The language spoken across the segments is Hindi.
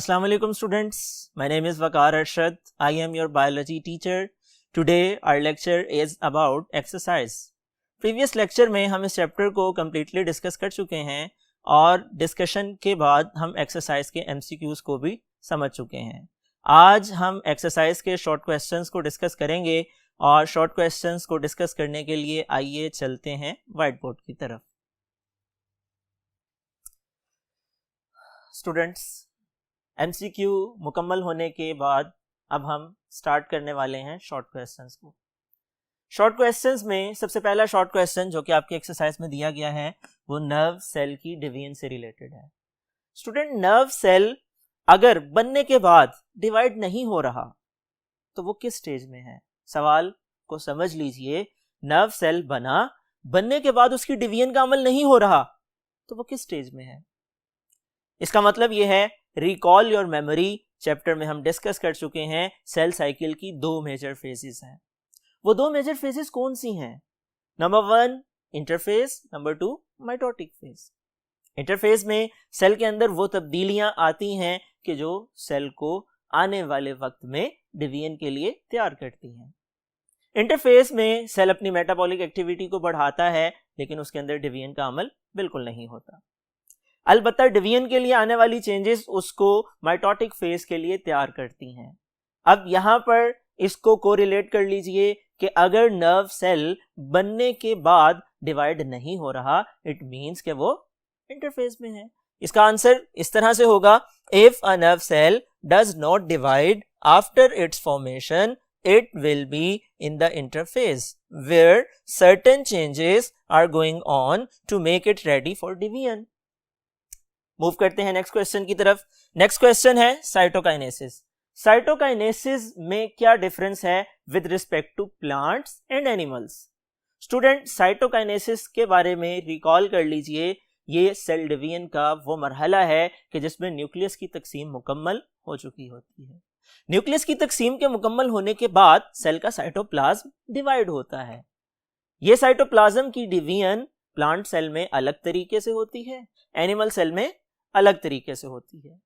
Assalamu alaikum students. My name is Waqar Arshad. I am your biology teacher. Today our lecture is about exercise. Previous lecture में हम इस चैप्टर को completely डिस्कस कर चुके हैं और डिस्कशन के बाद हम एक्सरसाइज के MCQs को भी समझ चुके हैं. आज हम एक्सरसाइज के शॉर्ट क्वेश्चंस को डिस्कस करेंगे और शॉर्ट क्वेश्चंस को डिस्कस करने के लिए आइए चलते हैं व्हाइट बोर्ड की तरफ. स्टूडेंट्स, MCQ मुकम्मल होने के बाद अब हम स्टार्ट करने वाले हैं शॉर्ट क्वेश्चंस को. शॉर्ट क्वेश्चंस में सबसे पहला शॉर्ट क्वेश्चन जो कि आपकी एक्सरसाइज में दिया गया है वो नर्व सेल की डिवीजन से रिलेटेड है. स्टूडेंट, नर्व सेल अगर बनने के बाद डिवाइड नहीं हो रहा तो वो किस स्टेज में है? सवाल को समझ लीजिए. नर्व सेल बनने के बाद उसकी डिवीजन का अमल नहीं हो रहा तो वो किस स्टेज में है? इसका मतलब ये है, रिकॉल योर मेमोरी चैप्टर में हम डिस्कस कर चुके हैं सेल साइकिल की दो मेजर फेजेस हैं. वो दो मेजर फेजेस कौन सी हैं? Number 1 interphase, number 2 mitotic phase. Interphase में सेल के अंदर वो तब्दीलियां आती हैं कि जो सेल को आने वाले वक्त में डिवीजन के लिए तैयार करती हैं. इंटरफेज में सेल अपनी मेटाबॉलिक एक्टिविटी को बढ़ाता है लेकिन उसके अंदर डिवीजन का अमल बिल्कुल नहीं होता. अलबत्ता डिवीजन के लिए आने वाली चेंजेस उसको माइटोटिक फेज के लिए तैयार करती हैं. अब यहां पर इसको कोरिलेट कर लीजिए कि अगर नर्व सेल बनने के बाद डिवाइड नहीं हो रहा, इट मींस कि वो इंटरफेज में है. इसका आंसर इस तरह से होगा, if a nerve cell does not divide after its formation, it will be in the interphase where certain changes are going on to make it ready for division. Move करते हैं नेक्स्ट क्वेश्चन की तरफ. नेक्स्ट क्वेश्चन है साइटोकाइनेसिस. साइटोकाइनेसिस में क्या डिफरेंस है with respect to plants and animals? Student, cytokinesis के बारे में रिकॉल कर लीजिए. ये सेल डिवीजन का वो मरहला है कि जिसमें न्यूक्लियस की तकसीम मुकम्मल हो चुकी होती है. न्यूक्लियस की तकसीम के मुकम्मल होने के बाद सेल का साइटोप्लाज्म डिवाइड होता है. यह साइटोप्लाज्म की डिवीजन प्लांट सेल में अलग तरीके से होती है, एनिमल सेल में अलग तरीके से होती है.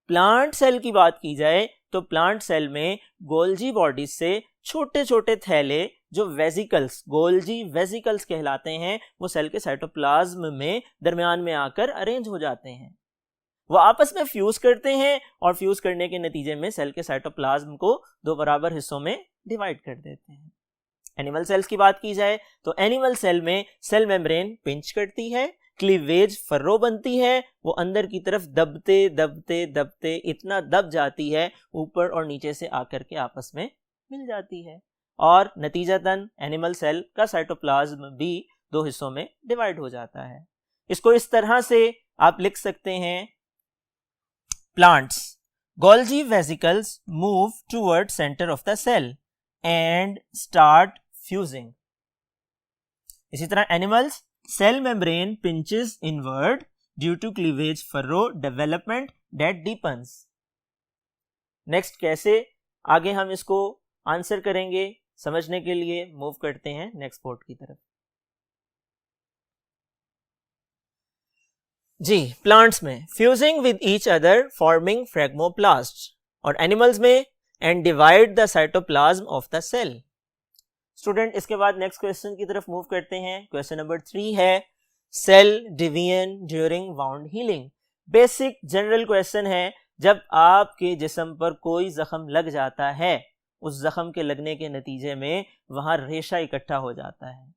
प्लांट सेल की बात की जाए तो प्लांट सेल में गोल्जी बॉडी से छोटे छोटे थैले जो वेसिकल्स, गोल्जी वेसिकल्स कहलाते हैं, वो सेल के साइटोप्लाज्म में दरमियान में आकर अरेंज हो जाते हैं. वो आपस में फ्यूज करते हैं और फ्यूज करने के नतीजे में सेल के साइटोप्लाज्म को दो बराबर हिस्सों में डिवाइड कर देते हैं. एनिमल सेल्स की बात की जाए तो एनिमल सेल में सेल मेम्ब्रेन पिंच करती है, क्लीवेज फर्रो बनती है, वो अंदर की तरफ दबते दबते दबते इतना दब जाती है ऊपर और नीचे से आकर के आपस में मिल जाती है और नतीजतन एनिमल सेल का साइटोप्लाज्म भी दो हिस्सों में डिवाइड हो जाता है. इसको इस तरह से आप लिख सकते हैं, plants, Golgi vesicles move towards center of the cell and start fusing. इसी तरह animals, cell membrane pinches inward due to cleavage furrow development that deepens. Next कैसे आगे हम इसको आंसर करेंगे समझने के लिए मूव करते हैं नेक्स्ट बोर्ड की तरफ. जी, प्लांट्स में fusing with each other forming phragmoplast और एनिमल्स में end divide the cytoplasm of the cell. Student, इसके बाद नेक्स्ट क्वेश्चन की तरफ मूव करते हैं. क्वेश्चन नंबर 3 है cell division during wound healing. Basic general question है, जब आपके जिस्म पर कोई जख्म लग जाता है, उस जख्म के लगने के नतीजे में वहां रेशा इकट्ठा हो जाता है,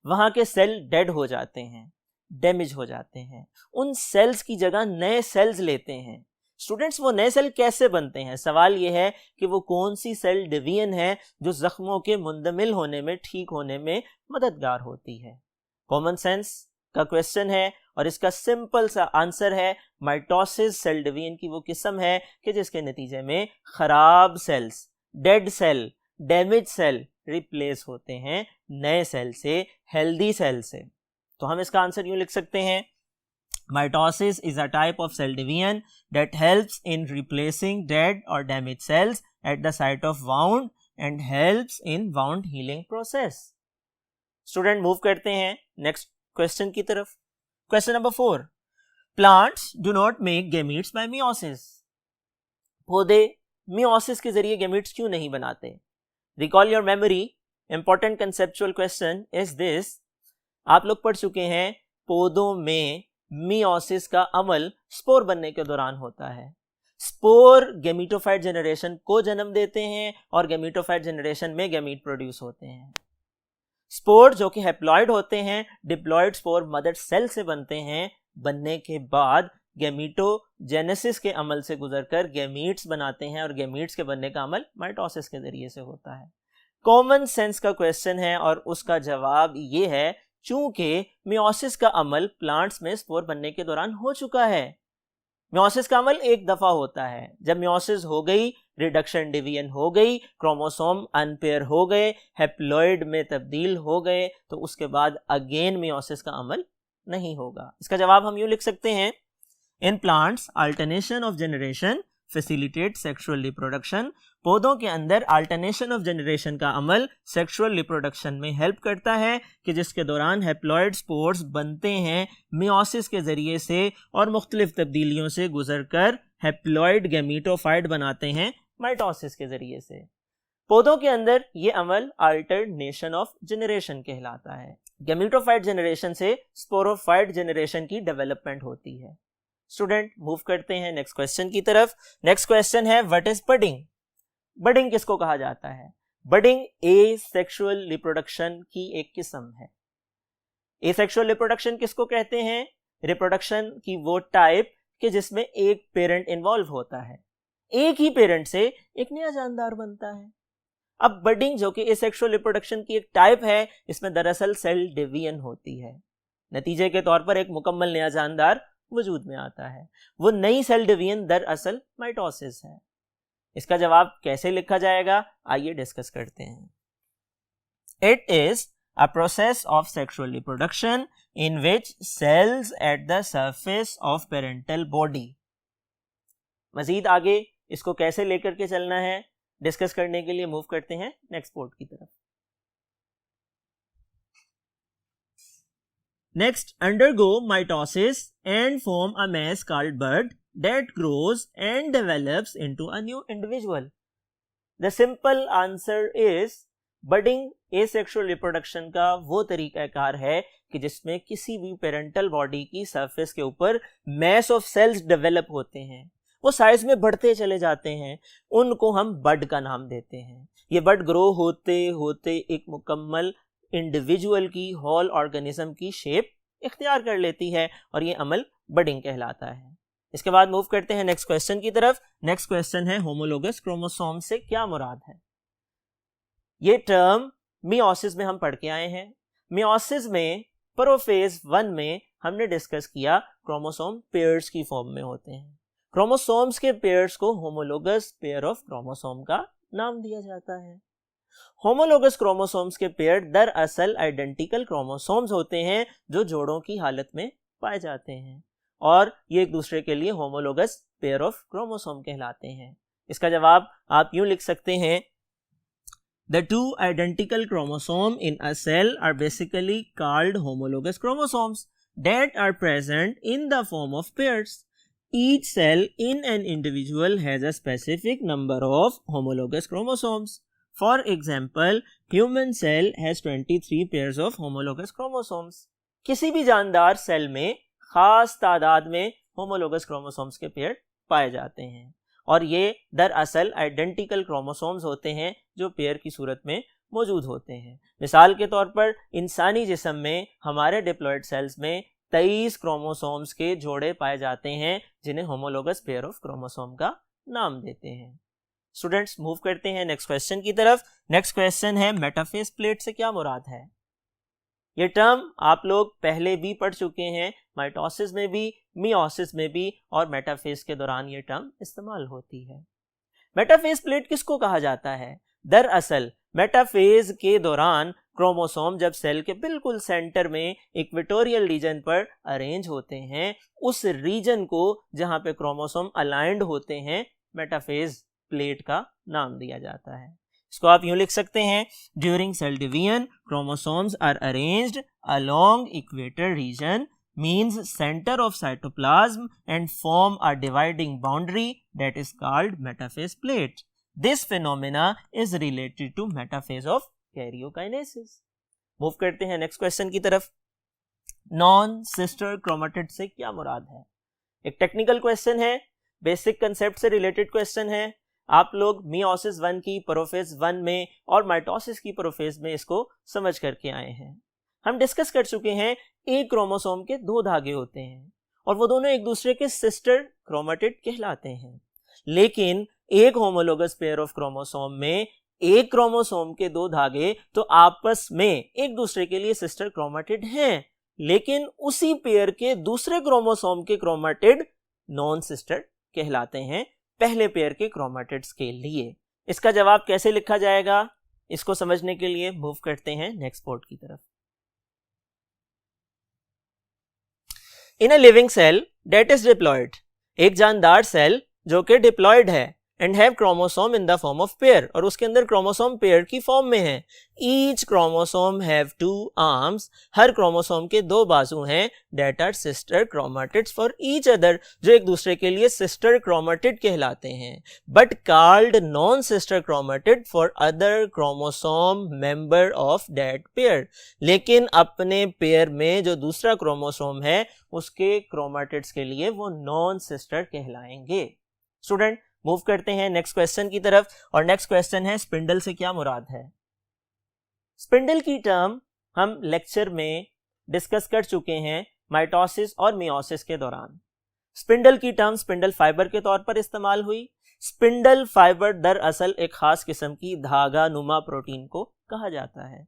वहां के सेल डेड हो जाते हैं, डैमेज हो जाते हैं, उन सेल्स की जगह नए सेल्स लेते हैं. स्टूडेंट्स, वो नए सेल कैसे बनते हैं? सवाल ये है कि वो कौन सी सेल डिवीजन है जो जख्मों के मुंदमिल होने में, ठीक होने में मददगार होती है. कॉमन सेंस का क्वेश्चन है और इसका सिंपल सा आंसर है माइटोसिस. सेल डिवीजन की वो किस्म है कि जिसके नतीजे में खराब cells, dead cell, damage cell replace होते हैं नए सेल से, हेल्दी सेल से. तो हम इसका आंसर यूं लिख सकते हैं, mitosis is a type of cell division that helps in replacing dead और damage cells at the site of wound and helps in wound healing process. Student, move करते हैं नेक्स्ट क्वेश्चन की तरफ. Question number 4, plants do not make gametes by meiosis. पौधे मियोसिस के जरिए गैमीट्स क्यों नहीं बनाते? Recall your memory, important conceptual question is this. आप लोग पढ़ चुके हैं पौधों में मियोसिस का अमल स्पोर बनने के दौरान होता है। स्पोर गैमीटोफाइट जनरेशन को जन्म देते हैं और गैमीटोफाइट जनरेशन में गैमीट प्रोड्यूस होते हैं। स्पोर जो कि हैप्लॉइड होते हैं, डिप्लॉइड स्पोर मदर सेल से बनते हैं। बनने के बाद गैमीटोजेनेसिस के अमल से गुजरकर गैमीट्स बनाते हैं और गैमीट्स के बनने का अमल माइटोसिस के जरिए से होता है। कॉमन सेंस का क्वेश्चन है और उसका जवाब ये है, चूंकि मियोसिस का अमल प्लांट्स में स्पोर बनने के दौरान हो चुका है। मियोसिस का अमल एक दफा होता है, जब मियोसिस हो गई, रिडक्शन डिवीजन हो गई, क्रोमोसोम अनपेयर हो गए, हैप्लॉइड में तब्दील हो गए, तो उसके बाद अगेन मियोसिस का अमल नहीं होगा। इसका जवाब हम यूं लिख सकते हैं, in plants alternation of generation facilitate sexual reproduction. पौधों के अंदर अल्टरनेशन ऑफ जनरेशन का अमल सेक्सुअल रिप्रोडक्शन में हेल्प करता है कि जिसके दौरान हैप्लॉइड स्पोर्स बनते हैं मियोसिस के जरिए से और मुख्तलिफ तब्दीलियों से गुजरकर हैप्लॉइड गैमीटोफाइट बनाते हैं माइटोसिस के जरिए से। पौधों के अंदर ये अमल अल्टरनेशन ऑफ जनरेशन कहलाता है। गैमीटोफाइट जनरेशन से स्पोरोफाइट जनरेशन की डेवलपमेंट होती है। स्टूडेंट मूव करते हैं नेक्स्ट क्वेश्चन की तरफ। नेक्स्ट क्वेश्चन है, व्हाट इज बडिंग? बडिंग किसको कहा जाता है? बडिंग एसेक्सुअल रिप्रोडक्शन की एक किस्म है। एसेक्सुअल रिप्रोडक्शन किसको कहते हैं? रिप्रोडक्शन की वो टाइप कि जिसमें एक पेरेंट इन्वॉल्व होता है, एक ही पेरेंट से एक नया जानदार बनता है। अब बडिंग जो कि एसेक्सुअल रिप्रोडक्शन की एक टाइप है, इसमें दरअसल सेल डिवीजन होती है। नतीजे के तौर पर एक मुकम्मल नया जानदार वजूद में आता है। वो नई सेल डिवीजन दरअसल माइटोसिस है। इसका जवाब कैसे लिखा जाएगा, आइए डिस्कस करते हैं। It is a process of sexual reproduction in which cells at the surface of parental body. मजीद आगे इसको कैसे लेकर के चलना है डिस्कस करने के लिए मूव करते हैं नेक्स्ट बोर्ड की तरफ। Next, undergo mitosis and form a mass called bud that grows and develops into a new individual. The simple answer is budding asexual reproduction का वो तरीकाकार है कि जिसमें किसी भी पेरेंटल बॉडी की सरफेस के ऊपर मैस ऑफ सेल्स डेवलप होते हैं, वो साइज में बढ़ते चले जाते हैं, उनको हम बड का नाम देते हैं। ये बड ग्रो होते होते एक मुकम्मल इंडिविजुअल की, होल ऑर्गेनिज्म की शेप इख्तियार कर लेती है और ये अमल बडिंग कहलाता है। इसके बाद मूव करते हैं नेक्स्ट क्वेश्चन की तरफ। नेक्स्ट क्वेश्चन है, होमोलोगस क्रोमोसोम से क्या मुराद है? ये टर्म मियोसिस में हम पढ़ के आए हैं। मियोसिस में प्रोफेज 1 में हमने डिस्कस किया क्रोमोसोम पेयर्स की फॉर्म में होते हैं। क्रोमोसोम्स के पेयर्स को होमोलोगस पेयर ऑफ क्रोमोसोम का नाम दिया जाता है। होमोलोगस क्रोमोसोम्स के पेयर दरअसल आइडेंटिकल क्रोमोसोम्स होते हैं जो जोड़ों की हालत में पाए जाते हैं और ये एक दूसरे के लिए होमोलोगस पेयर ऑफ क्रोमोसोम कहलाते हैं। इसका जवाब आप यूं लिख सकते हैं, The two identical chromosomes in a cell are basically called homologous chromosomes that are present in the form of pairs. Each cell in an individual has a specific number of homologous chromosomes. For example, human cell has 23 pairs of homologous chromosomes. किसी भी जानदार सेल में खास तादाद में होमोलोगस क्रोमोसोम्स के पेयर पाए जाते हैं और ये दरअसल आइडेंटिकल क्रोमोसोम्स होते हैं जो पेयर की सूरत में मौजूद होते हैं। मिसाल के तौर पर इंसानी जिस्म में हमारे डिप्लॉइड सेल्स में 23 क्रोमोसोम्स के जोड़े पाए जाते हैं जिन्हें होमोलोगस पेयर ऑफ क्रोमोसोम का नाम देते हैं। स्टूडेंट्स मूव करते हैं नेक्स्ट क्वेश्चन की तरफ। नेक्स्ट क्वेश्चन है, मेटाफेज प्लेट से क्या मुराद है? ये टर्म आप लोग पहले भी पढ़ चुके हैं, माइटोसिस में भी, मियोसिस में भी और मेटाफेज के दौरान ये टर्म इस्तेमाल होती है। मेटाफेज प्लेट किसको कहा जाता है? दरअसल मेटाफेज के दौरान क्रोमोसोम जब सेल के बिल्कुल सेंटर में इक्वेटोरियल रीजन पर अरेंज होते हैं, उस रीजन को जहां पे क्रोमोसोम अलाइंड होते हैं मेटाफेज प्लेट का नाम दिया जाता है। इसको आप यूं लिख सकते हैं, during cell division chromosomes are arranged along equator region means center of cytoplasm and form a dividing boundary that is called metaphase plate. This phenomena is related to metaphase of karyokinesis. Move करते हैं नेक्स्ट क्वेश्चन की तरफ. नॉन सिस्टर क्रोमेटिड से क्या मुराद है? एक टेक्निकल क्वेश्चन है, बेसिक कंसेप्ट से रिलेटेड क्वेश्चन है. आप लोग मियोसिस 1 की प्रोफेज 1 में और माइटोसिस की प्रोफेज में इसको समझ करके आए हैं. हम डिस्कस कर चुके हैं एक क्रोमोसोम के 2 धागे होते हैं और वो दोनों एक दूसरे के सिस्टर क्रोमेटिड कहलाते हैं. लेकिन एक होमोलोगस पेयर ऑफ क्रोमोसोम में एक क्रोमोसोम के 2 धागे तो आपस में एक दूसरे के लिए सिस्टर क्रोमेटिड हैं, लेकिन उसी पेयर के दूसरे क्रोमोसोम के क्रोमेटिड नॉन सिस्टर कहलाते हैं पहले पेयर के क्रोमेटिड्स के लिए. इसका जवाब कैसे लिखा जाएगा, इसको समझने के लिए मूव करते हैं नेक्स्ट पोर्ट की तरफ. In a living cell that is diploid, एक जानदार सेल जो कि डिप्लॉयड है, and have chromosome in the form of pair, और उसके अंदर क्रोमोसोम पेयर की फॉर्म में है. ईच क्रोमोसोम हैव 2 आर्म्स, हर क्रोमोसोम के 2 बाजू हैं, that are sister chromatids for each other, जो एक दूसरे के लिए सिस्टर क्रोमेटिड कहलाते हैं, but called non sister chromatid for other chromosome member of that pair. लेकिन अपने पेयर में जो दूसरा क्रोमोसोम है उसके क्रोमेटिड्स के लिए वो नॉन सिस्टर कहलाएंगे. स्टूडेंट, मूव करते हैं नेक्स्ट क्वेश्चन की तरफ, और नेक्स्ट क्वेश्चन है स्पिंडल से क्या मुराद है? स्पिंडल की टर्म हम लेक्चर में डिस्कस कर चुके हैं माइटोसिस और मियोसिस के दौरान. स्पिंडल की टर्म स्पिंडल फाइबर के तौर पर इस्तेमाल हुई. स्पिंडल फाइबर दरअसल एक खास किस्म की धागा नुमा प्रोटीन को कहा जाता है,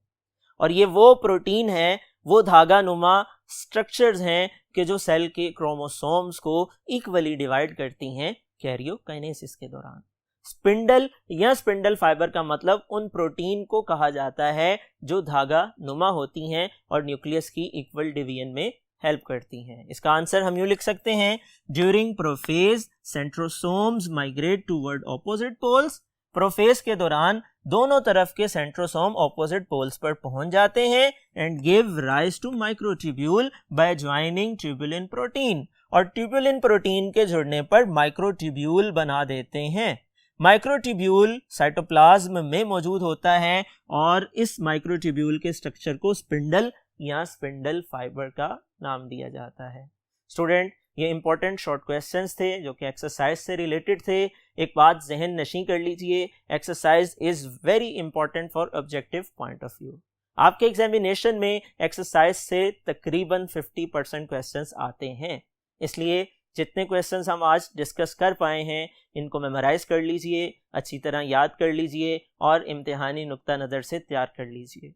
और ये वो प्रोटीन है, वो धागा नुमा स्ट्रक्चर्स हैं कि जो सेल के क्रोमोसोम्स को इक्वली डिवाइड करती हैं कैरियोकाइनेसिस के दौरान. स्पिंडल या स्पिंडल फाइबर का मतलब उन प्रोटीन को कहा जाता है जो धागा नुमा होती हैं और न्यूक्लियस की इक्वल डिवीजन में हेल्प करती हैं. इसका आंसर हम यूं लिख सकते हैं, during prophase centrosomes migrate toward opposite poles. Prophase के दौरान दोनों तरफ के सेंट्रोसोम ऑपोजिट पोल्स पर पहुंच जाते हैं and give rise to microtubule by joining tubulin protein, और ट्यूबुलिन प्रोटीन के जुड़ने पर माइक्रोट्यूब्यूल बना देते हैं. माइक्रोट्यूब्यूल साइटोप्लाज्म में मौजूद होता है और इस माइक्रोट्यूब्यूल के स्ट्रक्चर को स्पिंडल या स्पिंडल फाइबर का नाम दिया जाता है. स्टूडेंट, ये इंपॉर्टेंट शॉर्ट क्वेश्चंस थे जो कि एक्सरसाइज से रिलेटेड थे. एक बात जहन नशीं कर लीजिए, exercise is very important for objective point of view. आपके एग्जामिनेशन में एक्सरसाइज से तकरीबन 50% क्वेश्चंस आते हैं, इसलिए जितने क्वेश्चंस हम आज डिस्कस कर पाए हैं इनको मेमोराइज कर लीजिए, अच्छी तरह याद कर लीजिए और इम्तिहानी नुक्ता नज़र से तैयार कर लीजिए.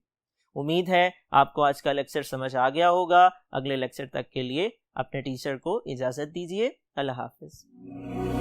उम्मीद है आपको आज का लेक्चर समझ आ गया होगा. अगले लेक्चर तक के लिए अपने टीचर को इजाज़त दीजिए. अल्लाह हाफिज़.